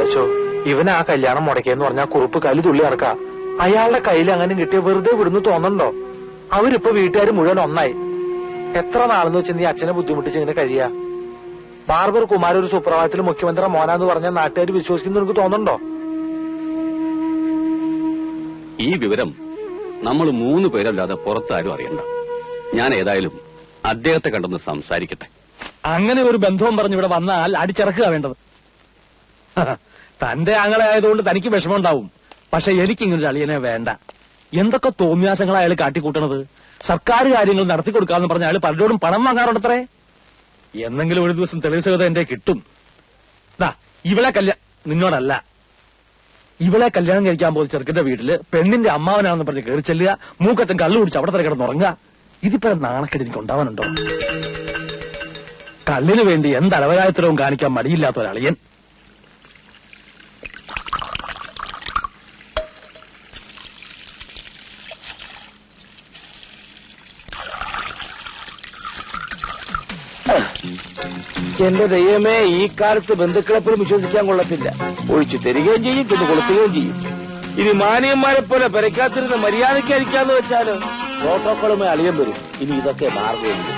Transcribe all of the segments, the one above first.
അച്ഛോ, ഇവൻ ആ കല്യാണം മുടക്കിയെന്ന് പറഞ്ഞാൽ കുറുപ്പ് കലി തുള്ളി ഇറക്ക. അയാളുടെ കയ്യിൽ അങ്ങനെ കിട്ടിയ വെറുതെ വിടുന്നു തോന്നണ്ടോ? അവരിപ്പോ വീട്ടുകാർ മുഴുവൻ ഒന്നായി. എത്ര നാളെന്ന് വെച്ച് നീ അച്ഛനെ ബുദ്ധിമുട്ടിച്ച് ഇങ്ങനെ കഴിയാ? ബാർബർ കുമാർ ഒരു സുപ്രഭാതത്തിൽ മുഖ്യമന്ത്രി മോനാന്ന് പറഞ്ഞ നാട്ടുകാർ വിശ്വസിക്കുന്നു എനിക്ക് തോന്നണ്ടോ? ഈ വിവരം നമ്മൾ 3 പേരല്ലാതെ പുറത്താരും അറിയണ്ട. ഞാൻ ഏതായാലും അദ്ദേഹത്തെ കണ്ടൊന്ന് സംസാരിക്കട്ടെ. അങ്ങനെ ഒരു ബന്ധവും പറഞ്ഞ് ഇവിടെ വന്നാൽ അടിച്ചിറക്കുക വേണ്ടത്. തന്റെ ആങ്ങളെ ആയതുകൊണ്ട് തനിക്ക് വിഷമമുണ്ടാവും. പക്ഷെ എനിക്കിങ്ങനൊരു അളിയനെ വേണ്ട. എന്തൊക്കെ തോന്നിയാസങ്ങളാ അയാൾ കാട്ടിക്കൂട്ടണത്. സർക്കാർ കാര്യങ്ങൾ നടത്തിക്കൊടുക്കാന്ന് പറഞ്ഞ അയാൾ പലരോടും പണം വാങ്ങാറുണ്ടത്രേ. എന്നെങ്കിലും ഒരു ദിവസം തെളിവ് സഹിതം എന്റെ കിട്ടും. ഇവളെ നിന്നോടല്ല, ഇവളെ കല്യാണം കഴിക്കാൻ പോയി ചെറുക്കന്റെ വീട്ടില് പെണ്ണിന്റെ അമ്മാവനാണെന്ന് പറഞ്ഞ് കയറി ചെല്ലുക, മൂക്കത്തും കള്ളു കുടിച്ച് അവിടെ തന്നെ കിടന്നുറങ്ങുക. ഇതിപ്പോ നാണക്കേട് എനിക്ക് ഉണ്ടാവാനുണ്ടോ? കള്ളിനു വേണ്ടി എന്തലവരായത്തരവും കാണിക്കാൻ മടിയില്ലാത്ത ഒരളിയൻ. എന്റെ ദൈവമേ, ഈ കാലത്ത് ബന്ധുക്കളെ പോലും വിശ്വസിക്കാൻ കൊള്ളത്തില്ല. ഒഴിച്ചു തരികയും ചെയ്യും, പിന്നെ കൊളുത്തുകയും ചെയ്യും. ഇനി മാനിയന്മാരെ പോലെ പെരക്കാത്തിരുന്ന് മര്യാദയ്ക്കായിരിക്കാന്ന് വെച്ചാല് പ്രോട്ടോക്കോളുമേ അളിയൻ വരും. ഇനി ഇതൊക്കെ മാർഗമില്ല.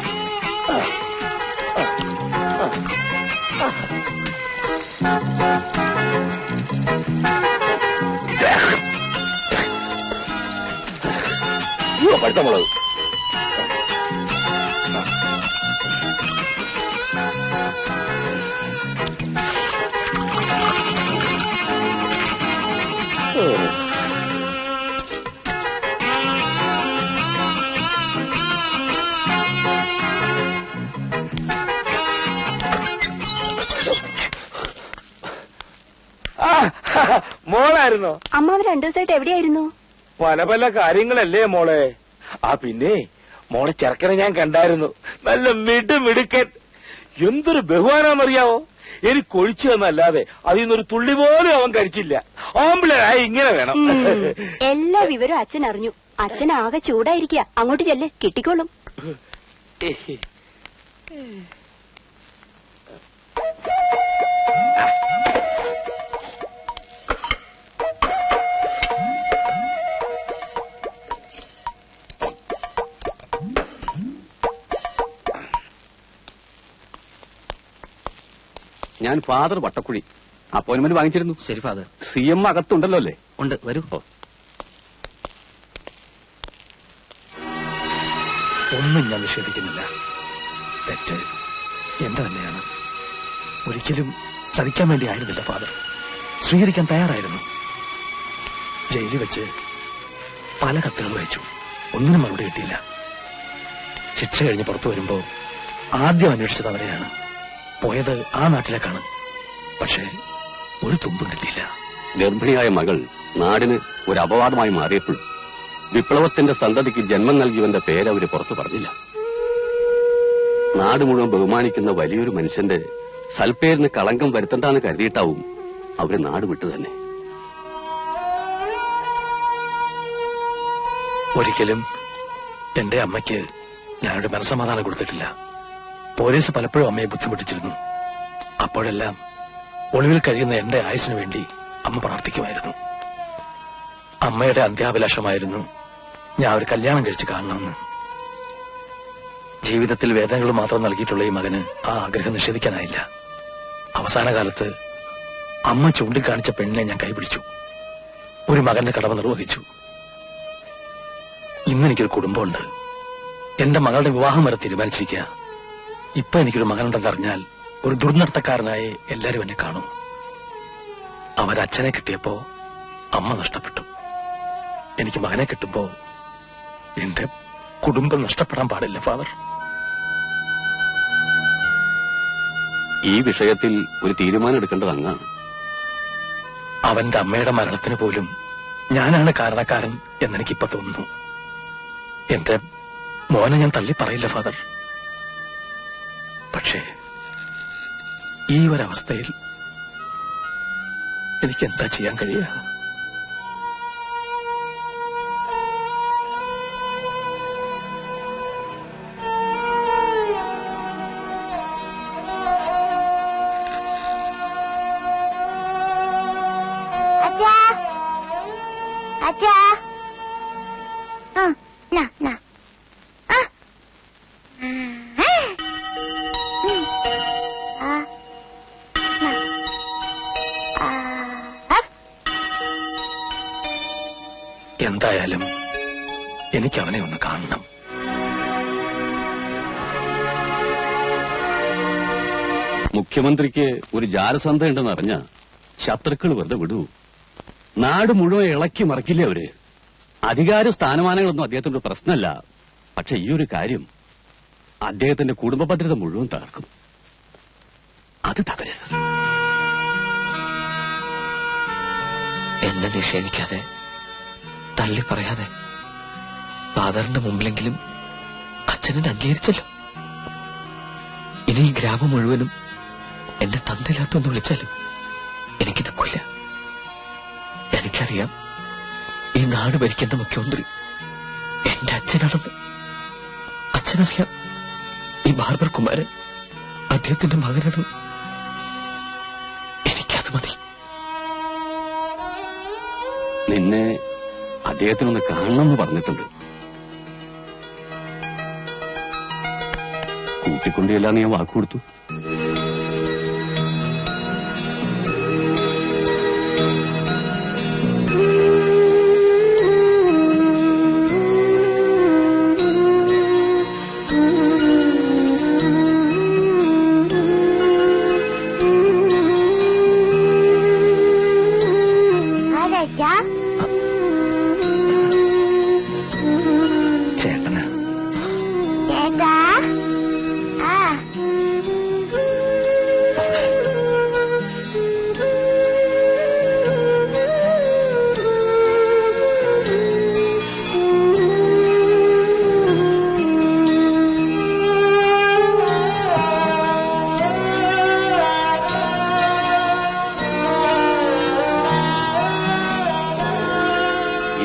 പഴുത്ത മുളക്. മോളായിരുന്നോ? അമ്മാവ് 2 ദിവസമായിട്ട് എവിടെയായിരുന്നു? പല പല കാര്യങ്ങളല്ലേ മോളെ. പിന്നെ മോളെ ചെറുക്കനെ ഞാൻ കണ്ടായിരുന്നു. നല്ല മിടുക്കൻ. എന്തൊരു ബഹുമാനാന്നറിയാവോ? എനിക്ക് ഒഴിച്ചു തന്നല്ലാതെ അതിൽ നിന്നൊരു തുള്ളി പോലും അവൻ കഴിച്ചില്ല. ആമ്പിളായി ഇങ്ങനെ വേണം. എല്ലാ വിവരവും അച്ഛൻ അറിഞ്ഞു. അച്ഛൻ ആകെ ചൂടായിരിക്കുക. അങ്ങോട്ട് ചെല്ല്, കിട്ടിക്കോളും. ഞാൻ ഫാദർ വട്ടക്കുഴി. അപ്പോയിന്റ്മെന്റ് വാങ്ങിച്ചിരുന്നു. ശരി ഫാദർ. CM അകത്തുണ്ടല്ലോ അല്ലേ? ഉണ്ട്, വരൂ. ഒന്നും ഞാൻ നിഷേധിക്കുന്നില്ല. തെറ്റ് എന്റെ തന്നെയാണ്. ഒരിക്കലും ചതിക്കാൻ വേണ്ടി ആയിരുന്നില്ല ഫാദർ. സ്വീകരിക്കാൻ തയ്യാറായിരുന്നു. ജയിലിൽ വെച്ച് പല കത്തുകൾ വായിച്ചു. ഒന്നിനും മറുപടി കിട്ടിയില്ല. ശിക്ഷ കഴിഞ്ഞ് പുറത്തു വരുമ്പോ ആദ്യം അന്വേഷിച്ചത് അവരെയാണ്. പോയത് ആ നാട്ടിലേക്കാണ്. പക്ഷേ ഒരു തുമ്പും കിട്ടിയില്ല. ഗർഭിണിയായ മകൾ നാടിന് ഒരു അപവാദമായി മാറിയപ്പോൾ വിപ്ലവത്തിന്റെ സന്തതിക്ക് ജന്മം നൽകിയവന്റെ പേരവര് പുറത്തു പറഞ്ഞില്ല. നാട് മുഴുവൻ ബഹുമാനിക്കുന്ന വലിയൊരു മനുഷ്യന്റെ സൽപ്പേരിന് കളങ്കം വരുത്തണ്ടെന്ന് കരുതിയിട്ടാവും അവര് നാട് വിട്ടു തന്നെ. ഒരിക്കലും എന്റെ അമ്മയ്ക്ക് ഞാനൊരു മനസ്സമാധാനം കൊടുത്തിട്ടില്ല. പോലീസ് പലപ്പോഴും അമ്മയെ ബുദ്ധിമുട്ടിച്ചിരുന്നു. അപ്പോഴെല്ലാം ഒളിവിൽ കഴിയുന്ന എന്റെ ആയുസിനു വേണ്ടി അമ്മ പ്രാർത്ഥിക്കുമായിരുന്നു. അമ്മയുടെ അന്ത്യാഭിലാഷമായിരുന്നു ഞാൻ ഒരു കല്യാണം കഴിച്ച് കാണണമെന്ന്. ജീവിതത്തിൽ വേദനകൾ മാത്രം നൽകിയിട്ടുള്ള ഈ മകന് ആ ആഗ്രഹം നിഷേധിക്കാനായില്ല. അവസാന കാലത്ത് അമ്മ ചൂണ്ടിക്കാണിച്ച പെണ്ണിനെ ഞാൻ കൈപിടിച്ചു. ഒരു മകന്റെ കടമ നിർവഹിച്ചു. ഇന്നെനിക്കൊരു കുടുംബമുണ്ട്. എന്റെ മകളുടെ വിവാഹം വരെ തീരുമാനിച്ചിരിക്കുക. ഇപ്പൊ എനിക്കൊരു മകനുണ്ടെന്നറിഞ്ഞാൽ ഒരു ദുർനടത്തക്കാരനായി എല്ലാരും എന്നെ കാണും. അവരച്ഛനെ കിട്ടിയപ്പോ അമ്മ നഷ്ടപ്പെട്ടു. എനിക്ക് മകനെ കിട്ടുമ്പോ എന്റെ കുടുംബം നഷ്ടപ്പെടാൻ പാടില്ല ഫാദർ. ഈ വിഷയത്തിൽ ഒരു തീരുമാനം എടുക്കേണ്ടത് അങ്ങാണ്. അവന്റെ അമ്മയുടെ മരണത്തിന് പോലും ഞാനാണ് കാരണക്കാരൻ എന്നെനിക്കിപ്പോ തോന്നുന്നു. എന്റെ മോനെ ഞാൻ തള്ളി പറയില്ല ഫാദർ. പക്ഷേ ഈ ഒരവസ്ഥയിൽ എനിക്ക് എന്താ ചെയ്യാൻ കഴിയുക? അച്ഛാ അച്ഛാ നാ നാ എന്തായാലും എനിക്ക് അവനെ ഒന്ന് കാണണം. മുഖ്യമന്ത്രിക്ക് ഒരു ജാരസന്ധ ഉണ്ടെന്ന് അറിഞ്ഞ ശത്രുക്കൾ വെറുതെ വിടൂ. നാട് മുഴുവൻ ഇളക്കി മറിക്കില്ലേ അവര്. അധികാര സ്ഥാനമാനങ്ങളൊന്നും അദ്ദേഹത്തിന്റെ പ്രശ്നമല്ല. പക്ഷെ ഈ ഒരു കാര്യം അദ്ദേഹത്തിന്റെ കുടുംബ ഭദ്രത മുഴുവൻ തകർക്കും. അത് തകരരുത്. എന്നെ നിഷേധിക്കാതെ, തള്ളി പറയാതെ ഫാദറിന്റെ മുമ്പിലെങ്കിലും അച്ഛനെ അംഗീകരിച്ചല്ലോ. ഇനി ഈ ഗ്രാമം മുഴുവനും എന്നെ തന്തയില്ലാത്തൊന്ന് വിളിച്ചാലും എനിക്കിത് കൊല്ല. എനിക്കറിയാം ഈ നാട് ഭരിക്കുന്ന മുഖ്യമന്ത്രി എന്റെ അച്ഛനാണെന്ന്. അച്ഛനറിയാം ഈ ബാർബർ കുമാരൻ അദ്ദേഹത്തിന്റെ മകനാണ്. എനിക്കത് മതി. നിന്നെ അദ്ദേഹത്തിനൊന്ന് കാണണമെന്ന് പറഞ്ഞിട്ടുണ്ട്. കൂട്ടിക്കൊണ്ടില്ലാന്ന് ഞാൻ വാക്കുകൊടുത്തു. ചേട്ടനാ.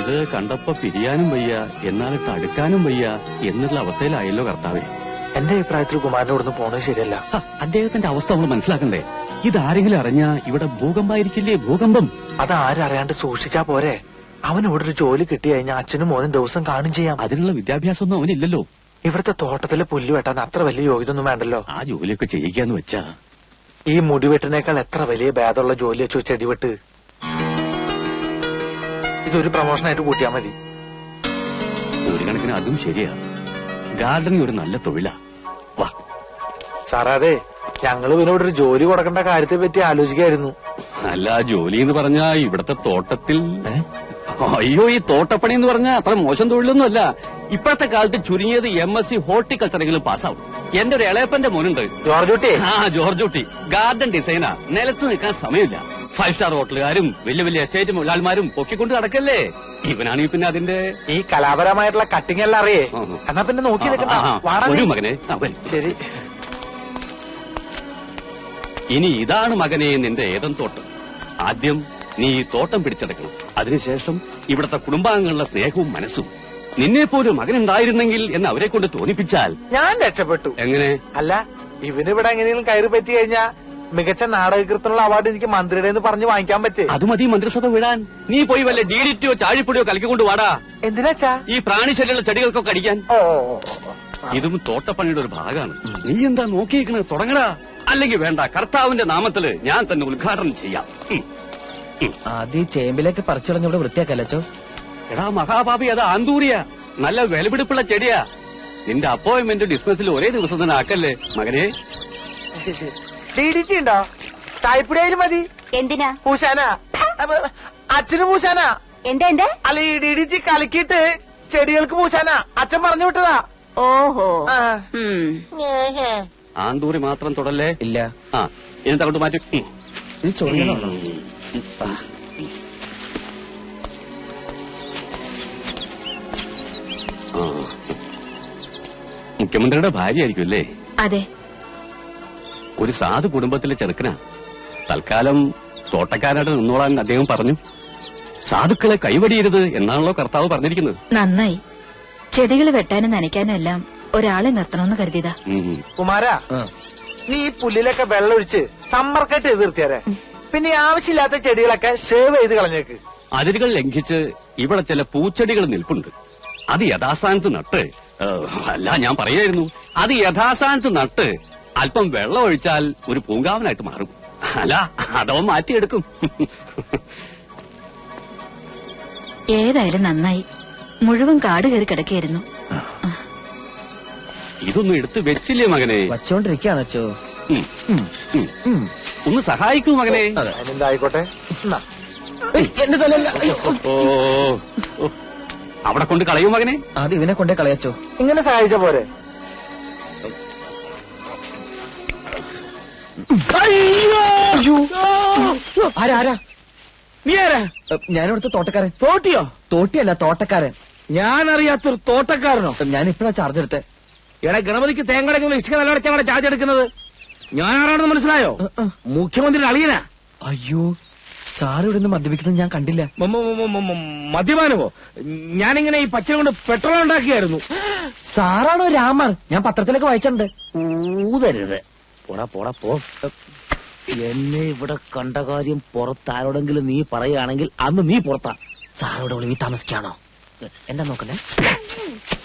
ഇത് കണ്ടപ്പോ പിരിയാനും വയ്യ, എന്നാലിട്ട് അടുക്കാനും വയ്യ എന്നുള്ള അവസ്ഥയിലായല്ലോ കർത്താവേ. എന്റെ അഭിപ്രായത്തിൽ കുമാരനോട് ഒന്ന് പോണത് ശരിയല്ല. അദ്ദേഹത്തിന്റെ അവസ്ഥ നമ്മൾ മനസ്സിലാക്കണ്ടേ? ഇതാരെങ്കിലും അറിഞ്ഞാ ഇവിടെ ഭൂകമ്പായിരിക്കില്ലേ? ഭൂകമ്പം. അത് ആരറിയാണ്ട് സൂക്ഷിച്ചാ പോരെ. അവൻ ഇവിടെ ഒരു ജോലി കിട്ടി കഴിഞ്ഞാൽ അച്ഛനും മോനും ദിവസം കാണും ചെയ്യാം. അതിനുള്ള വിദ്യാഭ്യാസമൊന്നും അവനില്ലല്ലോ. ഇവിടുത്തെ തോട്ടത്തിലെ പുല്ല് വെട്ടാൻ അത്ര വലിയ യോഗ്യതൊന്നും വേണ്ടല്ലോ. ആ ജോലിയൊക്കെ ചെയ്യിക്കാന്ന് വെച്ചാ ഈ മുടി വെട്ടിനേക്കാൾ എത്ര വലിയ ഭേദമുള്ള ജോലി വെച്ചു ചെടിവെട്ട്. ഇതൊരു പ്രമോഷനായിട്ട് കൂട്ടിയാ മതി. ഒരു കണക്കിന് അതും ശരിയാ. ഗാർഡനിങ് ഒരു നല്ല തൊഴിലാ. വാ സാറേ, അതെ ഞങ്ങള് പിന്നെ ഇവിടെ ഒരു ജോലി കൊടുക്കേണ്ട കാര്യത്തെ പറ്റി ആലോചിക്കായിരുന്നു. അല്ല, ജോലി എന്ന് പറഞ്ഞാ ഇവിടത്തെ തോട്ടത്തിൽ. അയ്യോ, ഈ തോട്ടപ്പണി എന്ന് പറഞ്ഞാൽ അത്ര മോശം തൊഴിലൊന്നും അല്ല. ഇപ്പോഴത്തെ കാലത്ത് ചുരുങ്ങിയത് MSc ഹോർട്ടിക്കൾച്ചറെങ്കിലും പാസ്സാവും. എന്റെ ഒരു ഇളയപ്പന്റെ മോനുണ്ട്, ജോർജൂട്ടി. ജോർജൂട്ടി. ഗാർഡൻ ഡിസൈനാ. നിലത്ത് നിൽക്കാൻ സമയമില്ല. 5 സ്റ്റാർ ഹോട്ടലുകാരും വലിയ വലിയ എസ്റ്റേറ്റ് മുതലാളിമാരും പൊക്കിക്കൊണ്ട് നടക്കല്ലേ. ഇവനാണെങ്കിൽ പിന്നെ അതിന്റെ ഈ കലാപരമായിട്ടുള്ള കട്ടിങ് എല്ലാം അറിയേ. എന്നാ പിന്നെ നോക്കി ഒരു മകനെ അവൻ. ശരി. ഇനി ഇതാണ് മകനെ നിന്റെ ഏതൻ തോട്ടം. ആദ്യം നീ ഈ തോട്ടം പിടിച്ചെടുക്കണം. അതിനുശേഷം ഇവിടത്തെ കുടുംബാംഗങ്ങളുടെ സ്നേഹവും മനസ്സും. നിന്നെപ്പോലും മകനുണ്ടായിരുന്നെങ്കിൽ എന്ന് അവരെ കൊണ്ട് തോന്നിപ്പിച്ചാൽ ഞാൻ രക്ഷപ്പെട്ടു. എങ്ങനെ? അല്ല, ഇവനിവിടെ എങ്ങനെയും കയറി പറ്റി കഴിഞ്ഞാ മികച്ച നാടകകൃത്തിനുള്ള അവാർഡ് എനിക്ക് മന്ത്രിയുടെ എന്ന് പറഞ്ഞ് വാങ്ങിക്കാൻ പറ്റേ. അത് മതി മന്ത്രിസഭ വിടാൻ. നീ പോയി വല്ല DDTയോ ചാഴിപ്പൊടിയോ കലക്കിക്കൊണ്ട് വാടാ. എന്തിനാച്ചാ? ഈ പ്രാണിശല്യമുള്ള ചെടികൾക്കൊക്കെ അടിക്കാൻ. ഓ, ഇതും തോട്ടപ്പണിയുടെ ഒരു ഭാഗമാണ്. നീ എന്താ നോക്കിയിരിക്കണത്? തുടങ്ങടാ. അല്ലെങ്കിൽ വേണ്ട, കർത്താവിന്റെ നാമത്തില് ഞാൻ തന്നെ ഉദ്ഘാടനം ചെയ്യാം. ആദ്യം ചേമ്പിലേക്ക് പറിച്ചിടഞ്ഞൂടെ വൃത്തിയാക്കല്ലോ. എടാ മഹാപാപി, അത് ആന്തൂറിയ നല്ല വിലപിടിപ്പുള്ള ചെടിയാ. നിന്റെ അപ്പോയിന്റ്മെന്റ് ഡിസ്മസിൽ ഒരേ ദിവസം തന്നെ ആക്കല്ലേ മകനെ. DDT ഉണ്ടോ? ചായപ്പൊടിയായാലും മതി. എന്തിനാ? പൂശാന. അച്ഛന് പൂശാന. എന്താ എന്താ? അല്ല, ഈ DDT കലക്കിയിട്ട് ചെടികൾക്ക് പൂശാന അച്ഛൻ പറഞ്ഞു വിട്ടതാ. ഓഹോ. ആന്തൂറി മാത്രം തൊടല്ലേ. ഇല്ല, എന്നിട്ട് അങ്ങോട്ട് മാറ്റി. ഇത് ചൊറിയണോ? മുഖ്യമന്ത്രിയുടെ ഭാര്യയായിരിക്കും അല്ലേ? അതെ. ഒരു സാധു കുടുംബത്തിലെ ചെറുക്കനാ. തൽക്കാലം തോട്ടക്കാരായിട്ട് നിന്നോളാൻ അദ്ദേഹം പറഞ്ഞു. സാധുക്കളെ കൈവടിയരുത് എന്നാണല്ലോ കർത്താവ് പറഞ്ഞിരിക്കുന്നത്. നന്നായി. ചെടികൾ വെട്ടാനും നനയ്ക്കാനും എല്ലാം ഒരാളെ നിർത്തണമെന്ന് കരുതിയതാ. കുമാരാ, നീ ഈ പുല്ലിലൊക്കെ വെള്ളമൊഴിച്ച് സമ്മർക്കായിട്ട് എതിർത്തിയാരെ. പിന്നെ ഈ ആവശ്യമില്ലാത്ത ചെടികളൊക്കെ ഷേവ് ചെയ്ത് കളഞ്ഞേക്ക്. അതിരുകൾ ലംഘിച്ച് ഇവിടെ ചില പൂച്ചെടികൾ നിൽപ്പുണ്ട്. അത് യഥാസ്ഥാനത്ത് നട്ട് അല്ല ഞാൻ പറയായിരുന്നു, അത് യഥാസ്ഥാനത്ത് നട്ട് അല്പം വെള്ളം ഒഴിച്ചാൽ ഒരു പൂങ്കാവനായിട്ട് മാറും. അല്ല അതോ മാറ്റിയെടുക്കും. ഏതായാലും നന്നായി. മുഴുവൻ കാട് കയറി കിടക്കുകയായിരുന്നു. ഇതൊന്നും എടുത്ത് വെച്ചില്ലേ മകനെ? വച്ചോണ്ടിരിക്കാണ് അച്ചോ. ഒന്ന് സഹായിക്കൂ മകനെ. അതിനെന്തായിക്കോട്ടെ. എന്റെ തലല്ല. ഓ അവിടെ കൊണ്ട് കളയൂ മകനെ. അത് ഇവനെ കൊണ്ടേ കളയച്ചോ. ഇങ്ങനെ സഹായിച്ച പോരെ? ആരാ? നീ ആരാ? ഞാനിവിടുത്തെ തോട്ടക്കാരൻ. തോട്ടിയോ? തോട്ടിയല്ല, തോട്ടക്കാരൻ. ഞാനറിയാത്തൊരു തോട്ടക്കാരനോ? ഞാൻ ഇപ്പഴാ ചാർജ് എടുത്തേ. എടാ ഗണപതിക്ക് തേങ്ങടക്കുന്ന ഇഷ്ടം നല്ലടച്ചാണ് ചാർജ് എടുക്കുന്നത്. ഞാൻ ആരാണെന്ന് മനസ്സിലായോ? മുഖ്യമന്ത്രി അളിയനാ. അയ്യോ, സാറ് ഇവിടുന്ന് മദ്യപിക്കുന്നത് ഞാൻ കണ്ടില്ല. മദ്യപാനമോ? ഞാനിങ്ങനെ ഈ പച്ച കൊണ്ട് പെട്രോൾ ഉണ്ടാക്കിയായിരുന്നു. സാറാണോ രാമർ? ഞാൻ പത്രത്തിലൊക്കെ വായിച്ചിട്ടുണ്ട്. ഊതരുത്. പോടാ പോടാ പോ. എന്നെ ഇവിടെ കണ്ട കാര്യം പുറത്താരോടെങ്കിലും നീ പറയുകയാണെങ്കിൽ അന്ന് നീ പുറത്താ. സാറോട് ഒളിവി താമസിക്കാണോ? എന്താ നോക്കുന്നേ?